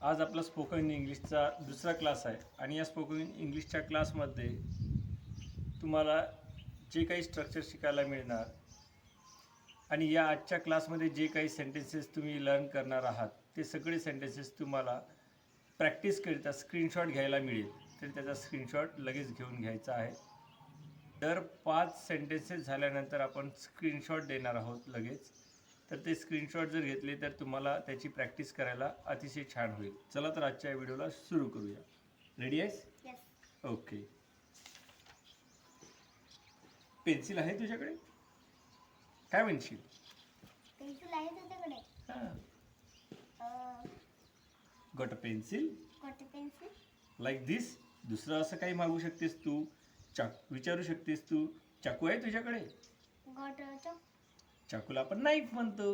आज आपला स्पोकन इंग्लिशचा दुसरा क्लास आहे आणि या स्पोकन इंग्लिशच्या क्लासमध्ये तुम्हाला जे काही स्ट्रक्चर शिकायला मिळणार आणि या आजच्या क्लासमध्ये जे काही सेंटेन्सेस तुम्ही लर्न करणार आहात ते सगळे सेंटेन्सेस तुम्हाला प्रॅक्टिसकरिता स्क्रीनशॉट घ्यायला मिळेल. तर त्याचा स्क्रीनशॉट लगेच घेऊन घ्यायचा आहे. दर 5 सेंटेन्सेस झाल्यानंतर आपण स्क्रीनशॉट देणार आहोत लगेच. तर ते स्क्रीनशॉट जर घेतले तर तुम्हाला त्याची प्रॅक्टिस करायला अतिशय छान होईल. चला तर आजच्या व्हिडिओला सुरू करूया. रेडी आहेस? येस. ओके. पेन्सिल आहे तुझ्याकडे? काय म्हणशील? पेन्सिल आहे तुझ्याकडे? गॉट अ पेन्सिल कोणती पेन्सिल? लाईक दिस. दुसरं असं काही मागू शकतेस तू. विचारू शकतेस तू. चाकू आहे तुझ्याकडे? Got chalk. चाकूला आपण नाईफ म्हणतो.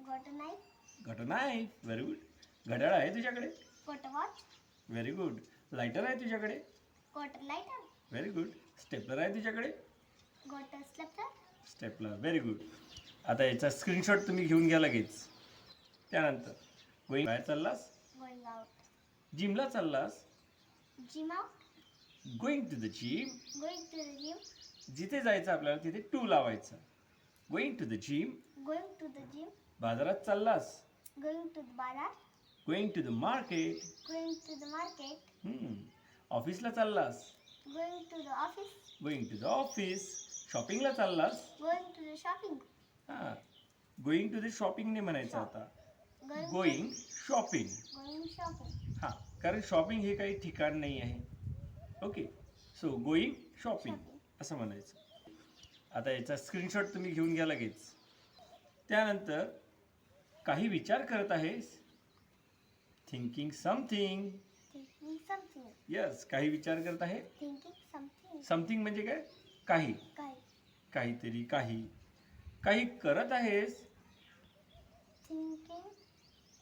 Got knife. Got a knife. Very good. घड्याळ आहे तुझ्याकडे? Got watch. Very good. Lighter आहे तुझ्याकडे? Got lighter. Very good. Stapler आहे तुझ्याकडे? Got stapler. Stapler. Very good. आता याचा स्क्रीनशॉट तुम्ही घेऊन घ्या लगेच. त्यानंतर बाहेर चाललास? Going out. जिमला चाललास? Gym out. Going to the gym. Going to the gym. जिथे जायचं आपल्याला तिथे टू लावायचा. Going to the gym. Going to the gym. बाजारात चाललास? Going to the bazaar. Going to the market. Going to the market. ऑफिसला चाललास? Going to the office. Going to the office. शॉपिंगला चाललास? Going to the shopping. हां, going to the shopping नाही म्हणायचं आता. Going shopping. Going shopping. हां, कारण शॉपिंग हे काही ठिकाण नाही आहे. ओके, सो गोइंग शॉपिंग असं म्हणायचं. आता याचा स्क्रीनशॉट तुम्ही घेऊन घ्या लगेच. त्यानंतर काही विचार करत आहेस? Thinking something. Thinking something. Yes, काही विचार करत आहे. Thinking something. समथिंग म्हणजे काय? काही, काय? काहीतरी, काही. काही करत आहेस? थिंकिंग.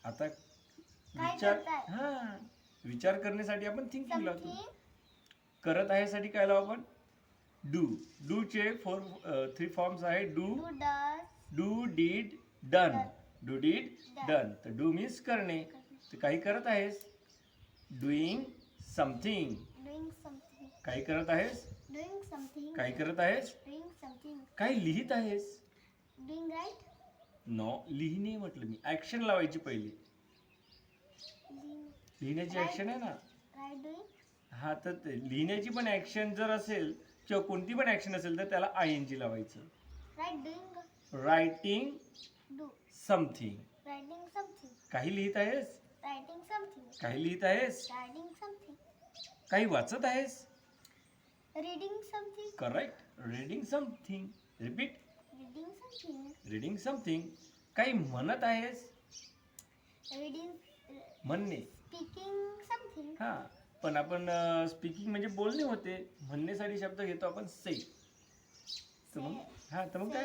आता काय विचार, करताय? हां, विचार करण्यासाठी आपण थिंकिंग लावतो. समथिंग. करत आहे साठी काय लावू आपण? डू. डूचे 3 फॉर्म्स आहे. Do, do does. Do, did, done. Do, did, Done. Done. तर डू मीन्स करणे. तर काही करत आहेस? Doing something. Doing something. काही करत आहेस? Doing something. काही करत आहेस? Doing something. काही लिहित आहेस? Doing right. नो, लिहिणे म्हटलं मी. ऍक्शन लावायची पहिली. लिहिण्याची ऍक्शन आहे ना. Right doing. हा, तर लिहिण्याची पण ऍक्शन जर असेल किंवा कोणती पण ऍक्शन असेल तर त्याला ING लावायचं. Right doing. Writing do. Something. Writing something. काही लिहित आहेस? Writing something. काही लिहित आहेस? Writing something. काही वाचत आहेस? Reading something. Correct. Reading something. Repeat. Reading something. Reading something. काही म्हणत आहेस? रीडिंग. म्हणणे. Speaking something. हा, पण आपण स्पीकिंग म्हणजे बोलणे होते. म्हणण्यासाठी शब्द घेतो आपण से. तर मग तर मग काय?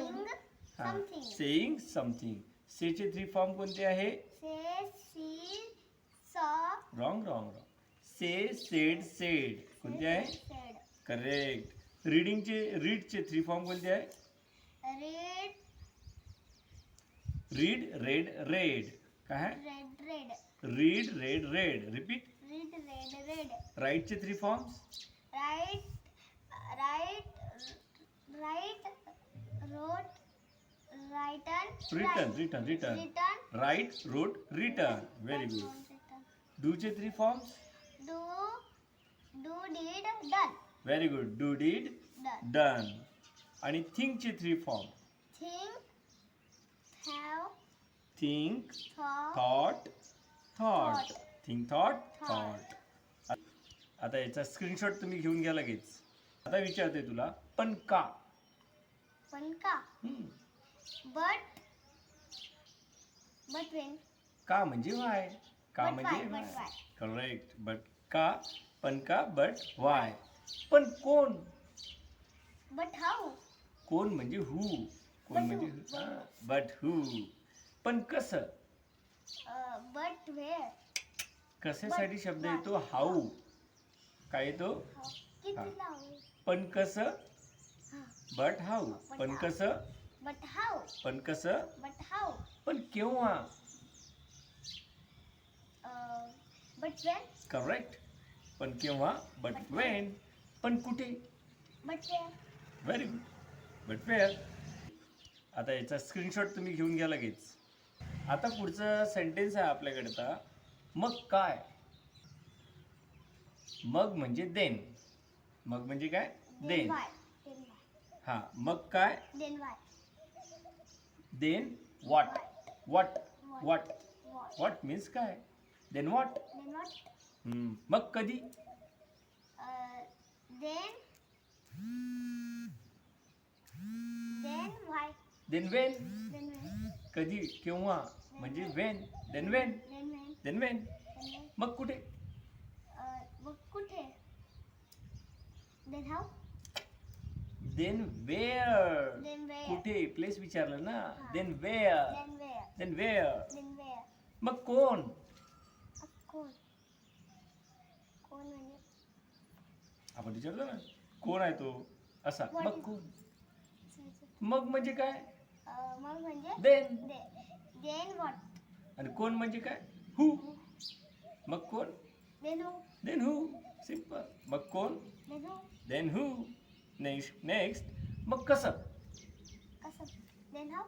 Saying हा, something. Saying something. सेचे 3 फॉर्म कोणते आहे? Say, see, saw. Wrong wrong wrong. Say, said, said कोणते आहे? सेड. करेक्ट. रीडचे 3 फॉर्म कोणते आहे? रेड. Read, read, read. काय आहे? Read read. Read, read, read. Repeat. Read read read. राईटचे 3 forms? Write. Write. Write. Wrote. Written. Written, written, written. Written. Write, wrote, written. Very good. डूचे 3 forms? Do. Do did done. Very good. Do, did, done. Done. आणि थिंकचे 3 form? Think. Have. Think, thought. Thought, thought. Thought. Think, thought, Thought. Thought. आता याचा screenshot तुम्ही घेऊन घ्या लगेच. आता विचारते तुला, पण का? पण का? बट. But Wien. का म्हणजे वाय. का But म्हणजे why? But Y. why? Correct. But का, पण का, बट वाय. पण कोण? But how. कोण म्हणजे हू. कोण But म्हणजे who? बट हू. पण कसं? But where. कशासाठी But शब्द why? येतो? हाऊ. काय येतो? किती लावू? पण कसं? हा. But how. But पण how? कसं? But how. पण कसं? But how. पण केव्हा? But when? करेक्ट. पण केव्हा? But Wien. पण कुठे? But where? Very good. But where. आता याचा स्क्रीनशॉट तुम्ही घेऊन घ्या लगेच. आता पुढचं सेंटेन्स आहे आपल्याकडे आता. मग काय? मग म्हणजे देन. मग म्हणजे काय? Then then. why? Then why? हा, मग काय? Then why? Then what. What. What. What? What means काय? Then what. Then what? मग कधी? Then. Then why? Then when. Then when? कधी? केव्हा? म्हणजे when. Then when. Then when? Then when. Then when? मग कुठे? मग कुठे? Then how? Then where. Then where? कुठे? प्लेस विचारलं ना. हा. Then where. Then where? Then where. Then where? मग कोण? कोण? कोण म्हणजे? आपण विचारलं ना, कोण आहे तो असा. What मग is- कोण? मग म्हणजे काय? मग म्हणजे? देन. Then what? आणि कोण म्हणजे काय? हू. मग कोण? Then who? Then who. Simple. मग कोण? Then who? Then who. Next. मग कसं? कसं? Then how?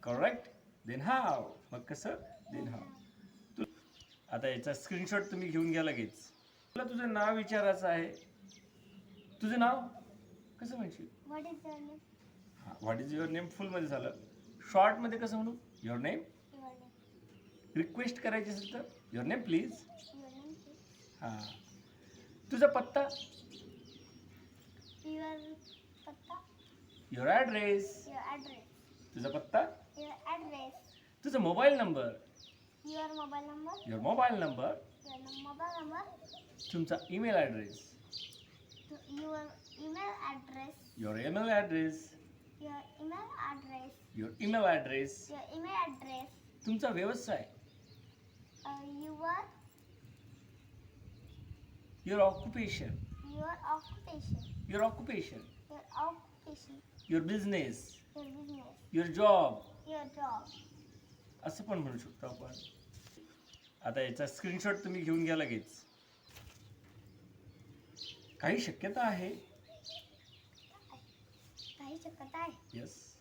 Correct. Then how. मग कसं? Then how. आता याचा स्क्रीनशॉट तुम्ही घेऊन घ्या लगेच. तुला तुझं नाव विचारायचं आहे. तुझं नाव कसं म्हणशील? What is your name? हां, व्हॉट इज युअर नेम फुलमध्ये झालं. शॉर्टमध्ये कसं म्हणू? Your name. Your name. Request करायची असेल तर your name please. Your name is? हां. तुझा पत्ता. Your पत्ता. Your address. Your address. तुझा पत्ता. Your address. तुझा mobile number. Your mobile number. Your mobile number. Your mobile number. तुमचा email address. Your email address. Your email address. Your email address. Your email address. Your email address. तुमचा व्यवसाय. Your your occupation. your occupation. Your occupation. Your occupation. Your business. Your business. Your job. Your job. असं पण म्हणू शकतो आपण. आता याचा screenshot तुम्ही घेऊन घ्या लगेच. काही शक्यता आहे. काही शक्यता आहे. Yes.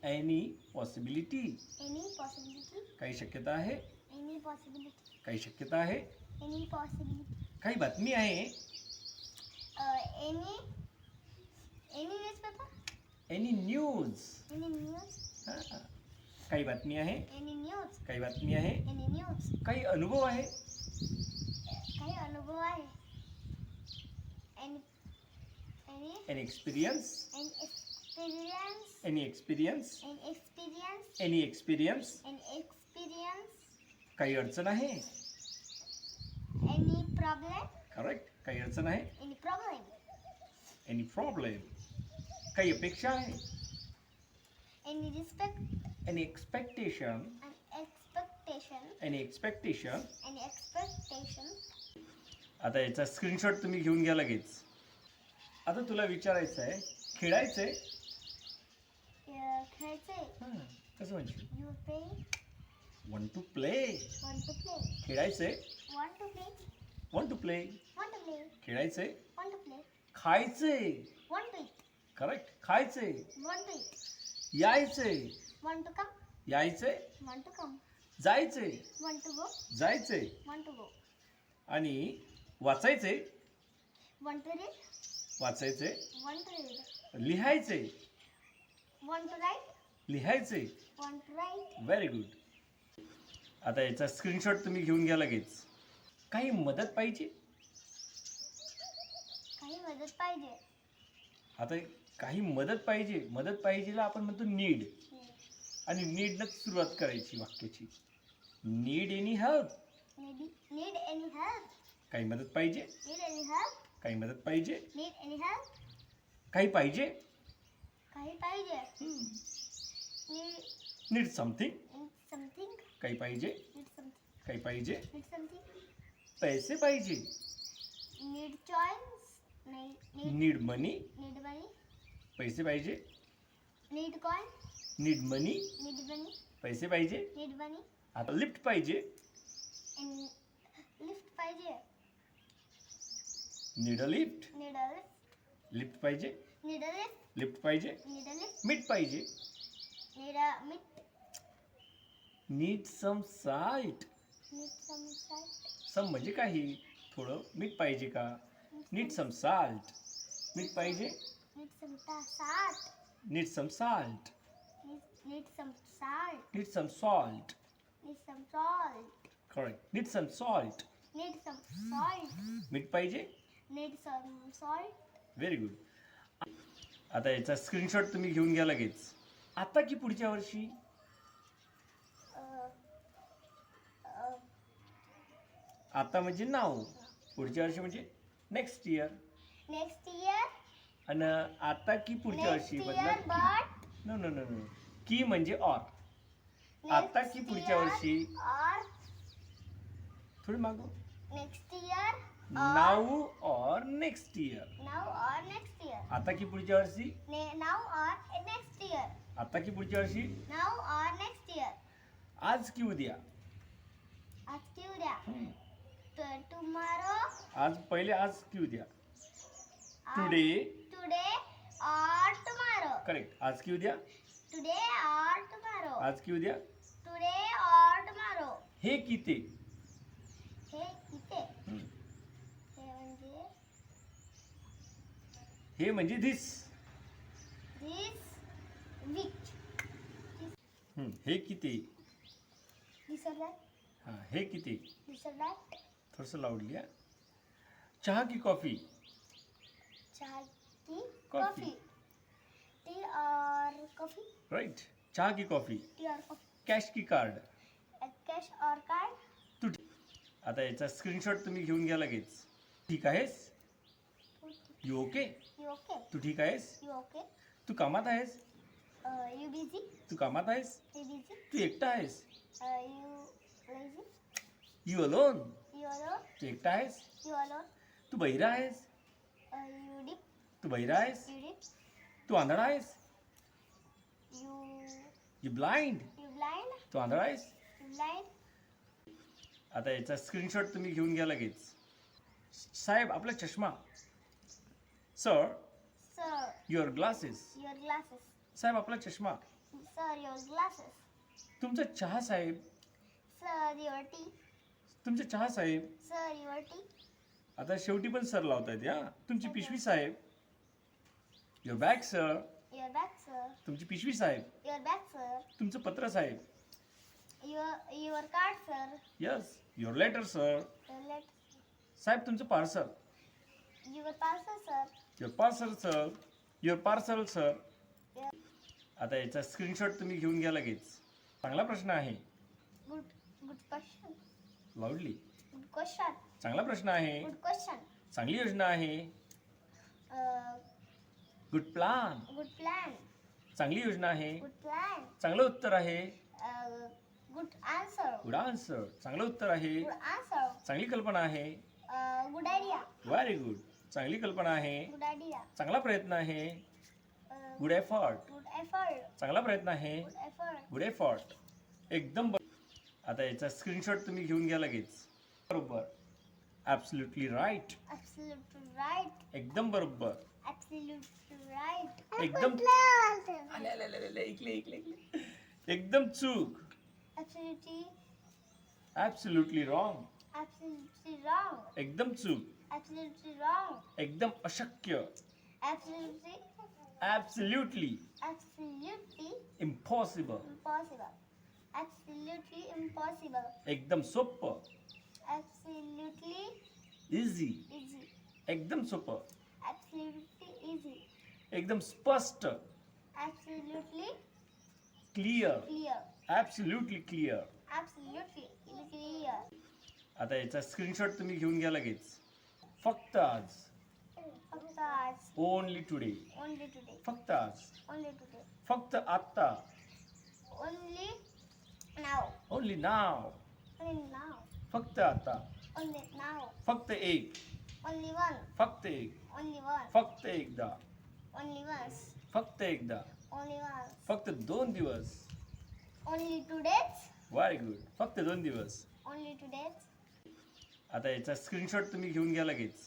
Any possibility. Any possibility. काही शक्यता आहे. Any possibility. काही शक्यता आहे. Any possibility. काही बातमी आहे. Any newspaper. Any news. Any news. काही बातमी आहे. Any news. काही बातमी आहे. Any news. काही अनुभव आहे. काही अनुभव आहे. Any any experience. experience. Any experience. Any experience. Any experience. Any experience. काही अडचण आहे. Any problem. करेक्ट. काही अडचण आहे. Any problem. Any problem. काही अपेक्षा आहे. Any respect. Any expectation. An expectation. Any expectation. Any expectation. आता याचा स्क्रीनशॉट तुम्ही घेऊन घ्या लगेच. आता तुला विचारायचं आहे, खेळायचंय. खेळचे. कसं म्हणशील? You play. Want to play. Want to play. खेळायचंय. Want to play. Want to play. Want to play. खेळायचंय. Want to play. खायचंय. Want to eat. करेक्ट. खायचंय. Want to eat. यायचंय. Want to come. यायचंय. Want to come. जायचंय. Want to go. जायचंय. Want to go. आणि वाचायचंय. Want to read. वाचायचंय. Want to read. लिहायचंय. Want to write. लिहायचंय. Want to write. Very good. आता याचा स्क्रीनशॉट तुम्ही घेऊन घ्या लगेच. काही मदत पाहिजे. काही मदत पाहिजे. आता काही मदत पाहिजे. मदत पाहिजेला आपण म्हणतो नीड. आणि नीडनंच सुरुवात करायची वाक्याची. Need any help. Need any help. काही मदत पाहिजे. Need any help. काही मदत पाहिजे. Need any help. काही पाहिजे. काही पाहिजे. Need need something. something. काही पाहिजे. Need something. काही पाहिजे. Need something. पैसे पाहिजे. Need choice. Need need money. need money. पैसे पाहिजे. Need coin. Need money. Need money. पैसे पाहिजे. Need money. आता लिफ्ट पाहिजे. And need a lift. Needle. Lift पाहिजे. Needle. लिफ्ट पाहिजे. Needle. मीठ पाहिजे. Need a meat. Need some salt. Need some salt. सम म्हणजे काही, थोडं मीठ पाहिजे का. Need some salt. मीठ पाहिजे. Need some salt. Need some salt. Need some salt. Need some salt. Need some salt. Correct. Need some salt. Need some salt. मीठ पाहिजे. Need some salt. Very good. आता याचा स्क्रीनशॉट तुम्ही घेऊन घ्या लगेच. आता की पुढच्या वर्षी. Uh, uh, आता म्हणजे नाव, पुढच्या वर्षी म्हणजे नेक्स्ट इयर. next year. आणि आता की पुढच्या Next वर्षी year, but no no no no. की म्हणजे ऑर. आता की next पुढच्या year वर्षी. or थोडी मागो. next year now or next year. now or next year. आता की पुढच्या वर्षी. Now or next year. आता की पुढच्या वर्षी. Now or next year. आज की उद्या. आज की उद्या. हम्म. Tomorrow. आज पहिले आज की उद्या. Today. Today or tomorrow. Correct. आज की उद्या. Today or tomorrow. आज की उद्या. Today or tomorrow. हे की ते. हे किती. हम्म. हे म्हणजे हे म्हणजे धिस. this which. हे किती. दिसत आहे. हा हे किती. दिसत आहे. थोडंसं लावली हा. चहा की कॉफी. चहा की कॉफी. कॉफी. टी और कॉफी. राईट. चहा की कॉफी. टी और कॉफी. कॅश की कार्ड. कॅश और कार्ड. तू आता याचा स्क्रीनशॉट तुम्ही घेऊन घ्या लगेच. ठीक आहेस. You okay. You okay. तू ठीक आहेस. You okay. तू कामात आहेस. You busy. तू कामात आहेस. You busy. तू एकटा आहेस. You lazy. You alone. You alone. तू एकटा आहेस. You alone. तू बहिरा आहेस. You deep. तू बहिरा आहेस. You deep. तू आंधळा आहेस. You you blind. You blind. तू आंधळा आहेस. You blind. आता याचा स्क्रीनशॉट तुम्ही घेऊन घ्या लगेच. साहेब आपला चष्मा. Sir sir your glasses. Your glasses. साहेब आपला चष्मा. Sir your glasses. तुमचा चहा साहेब. Sir your T. तुमचा चहा साहेब. Sir your T. आता शेवटी पण सर लावतायत हा. तुमची पिशवी साहेब. Your bag sir. Your bag sir. तुमची पिशवी साहेब. Your bag sir. तुमचं पत्र साहेब. Your card sir. Yes your letter sir. Your late. साहेब तुमचं parcel. Your parcel sir. Your parcel sir. Your parcel sir. आता याचा स्क्रीनशॉट तुम्ही घेऊन घ्या लगेच. चांगला प्रश्न आहे. Good good question. लाऊडली. Good question. चांगला प्रश्न आहे. Good question. चांगली योजना आहे. Good plan. Good plan. चांगली योजना आहे. Good plan. चांगलं उत्तर आहे. Good answer. Good answer. चांगलं उत्तर आहे. Good answer. चांगली कल्पना आहे. Good idea. Very good. चांगली कल्पना आहे. Good idea. चांगला प्रयत्न आहे. Good effort. Good effort. चांगला प्रयत्न आहे. Good effort. Good effort. एकदम आता याचा स्क्रीनशॉट तुम्ही घेऊन घ्या लगेच. बरोबर. Absolutely right. Absolutely right. एकदम बरोबर. Absolutely right. एकदम आले, आले, आले, आले, ऐकले ऐकले ऐकले. एकदम चूक. Absolutely. Absolutely wrong. Absolutely wrong. एकदम चूक. Absolutely wrong. एकदम अशक्य. Absolutely. Absolutely Absolutely impossible. impossible. Absolutely impossible. एकदम सोपं. Absolutely easy. easy. एकदम सोपं. Absolutely easy. एकदम स्पष्ट. Absolutely clear. clear. Absolutely clear. Absolutely clear. आता याचा स्क्रीनशॉट तुम्ही घेऊन घ्या लगेच. फक्त आज. फक्त आज. Only today. Only today. फक्त आज. Only today. फक्त आत्ता. Only now. ओनली नाव. Only now. फक्त आता. Only now. फक्त एक. Only one. फक्त एक. Only one. फक्त एकदा. Only once. फक्त एकदा. Only once. फक्त 2 दिवस. Only 2 days. Very good. फक्त 2 दिवस. Only 2 days. आता याचा स्क्रीनशॉट तुम्ही घेऊन घ्या लगेच.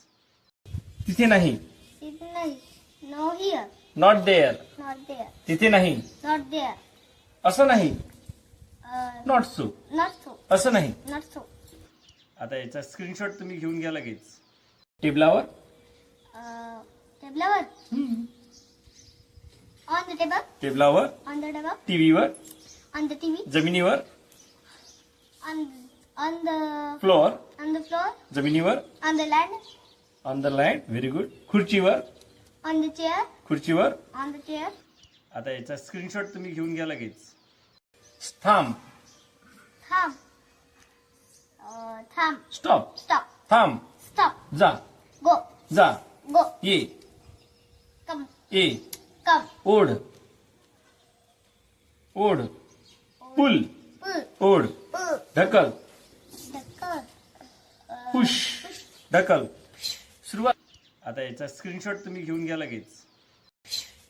तिथे नाही. तिथे नाही. No here. Not there. Not there. तिथे नाही. Not there. असं नाही. Not so. Not so. असं नाही. Not so. आता याचा स्क्रीनशॉट तुम्ही घेऊन घ्या लगेच. टेबलावर. टेबलावर. On the table. टेबलावर. On the table. टीव्हीवर. On the TV. जमिनीवर. On the floor. on the floor. जमिनीवर. On the land. On the line. Very good. खुर्चीवर. On the chair. खुर्चीवर. On the chair. आता याचा स्क्रीनशॉट तुम्ही घेऊन घ्या लगेच. थांब. Thumb. Thumb. स्टॉप. Stop. थांब. Stop. जा. Go. जा. Go. ये. Come. ये. Come. ओढ. ओढ. पुल. Pull. ओढ. Pull. ढकल. ढकल. पुश. ढकल. सुरुवात. आता याचा स्क्रीनशॉट तुम्ही घेऊन घ्या लगेच.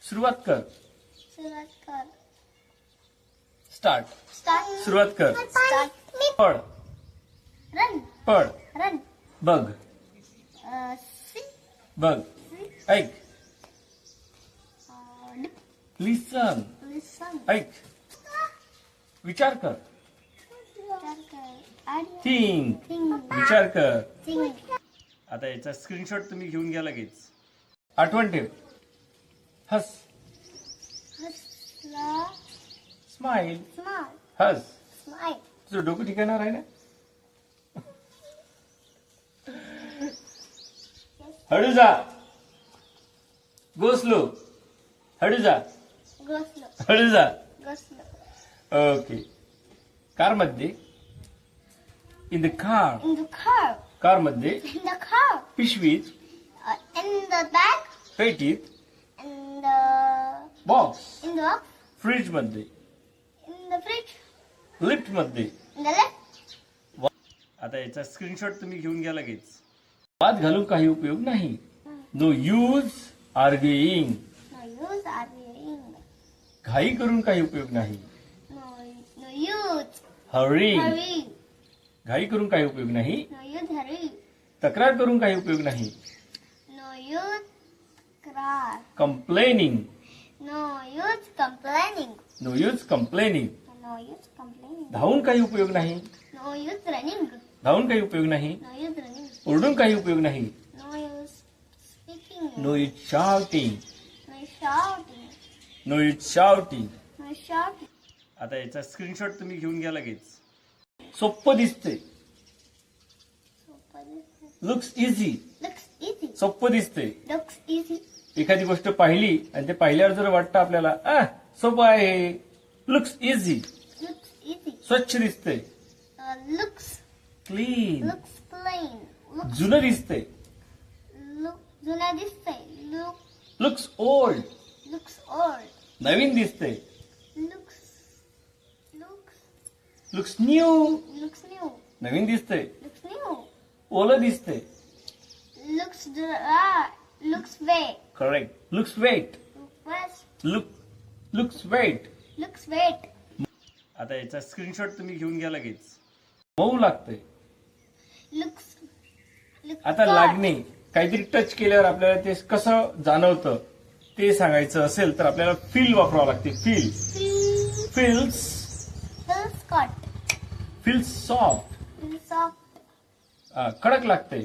सुरुवात कर. सुरुवात कर. स्टार्ट. Start. सुरुवात कर. Start. पळ. Run. पळ. Run. बघ. See. बघ. ऐक. Dip. लिसन. Listen. ऐक. विचार कर. विचार कर. Idea. थिंक. Think. विचार कर. Think. आता याचा स्क्रीनशॉट तुम्ही घेऊन घ्या लगेच. आठवण ठेव. हस. हसला. स्माइल. Smile. हस. Smile. तुझं डोकं ठिकाणार आहे ना. हळू जा. Go slow. हळू जा. Go slow. हळू जा. Go slow. ओके. कार मध्ये. In the car. In the car. Car मध्ये. In the car. पिशवीत. In the bag. पेटीत. In the box. in the box. Fridge मध्ये. In the fridge. लिफ्ट मध्ये. In the left. आता याचा screenshot तुम्ही घेऊन घ्या लगेच. वाद घालून काही उपयोग नाही. No use arguing. No use arguing. घाई करून काही उपयोग नाही. No use Hari. hurry. घाई करून काही उपयोग नाही. No use hurry. तक्रार करून काही उपयोग नाही. No use cry. Complaining. No use complaining. No use complaining. No use complaining. धावून काही उपयोग नाही. No use running. धावून काही उपयोग नाही. No use running. ओरडून काही उपयोग नाही. No use speaking. No use shouting. No shouting. No use shouting. No shouting. आता याचा स्क्रीनशॉट तुम्ही घेऊन घ्या लगेच. सोपं दिसते. Looks easy. Looks easy. सोपं दिसते. Looks easy. एखादी गोष्ट पाहिली आणि ते पाहिल्यावर जर वाटतं आपल्याला सोपं आहे. Looks easy. Looks easy. स्वच्छ दिसते. Looks clean. looks plain. Looks जुनं दिसते. जुना दिसतंय. Looks old. Looks old. नवीन दिसते. Looks looks new. new. नवीन दिसते. Looks new. ओलं दिसते. Looks dry. Looks wet. करेक्ट. Looks wet. West. Looks wet. Looks wet. आता याचा स्क्रीनशॉट तुम्ही घेऊन घ्या लगेच. मऊ लागते. Looks आता soft. लागणे. काहीतरी टच केल्यावर आपल्याला ते कसं जाणवतं ते सांगायचं असेल तर आपल्याला फील वापरावं लागते. Feel. Feels feels. cut. Feels soft. Feels soft. कडक लागते.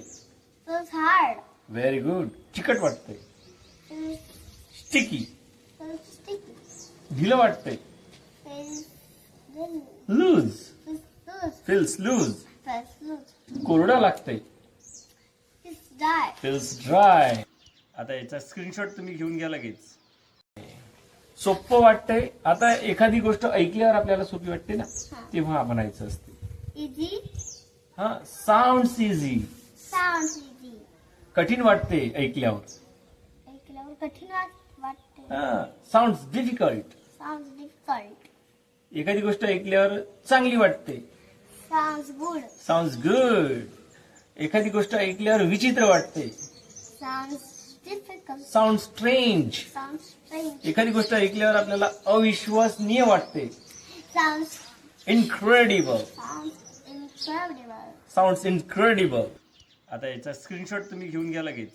Feels hard. Very good. चिकट वाटते. Feels sticky. sticky. ढिलं वाटते. Feels thin. Loose. Feels loose. Feels loose. Feels loose. कोरडं लागते. Feels dry. Feels dry. आता याचा स्क्रीनशॉट तुम्ही घेऊन घ्या लगेच. सोपं वाटतंय. आता एखादी गोष्ट ऐकल्यावर आपल्याला सोपी वाटते ना तेव्हा म्हणायचं असते. Easy. Sounds easy. Sounds easy. कठीण वाटते ऐकल्यावर. ऐकल्यावर कठीण वाटते. Sounds difficult. Sounds difficult. एखादी गोष्ट ऐकल्यावर चांगली वाटते. Sounds good. Sounds good. एखादी गोष्ट ऐकल्यावर विचित्र वाटते. Sounds difficult. Sound strange. Sounds strange. एखादी गोष्ट ऐकल्यावर आपल्याला अविश्वसनीय वाटते. Sounds incredible. incredible. Sounds incredible. आता याचा स्क्रीनशॉट तुम्ही घेऊन घ्या लगेच.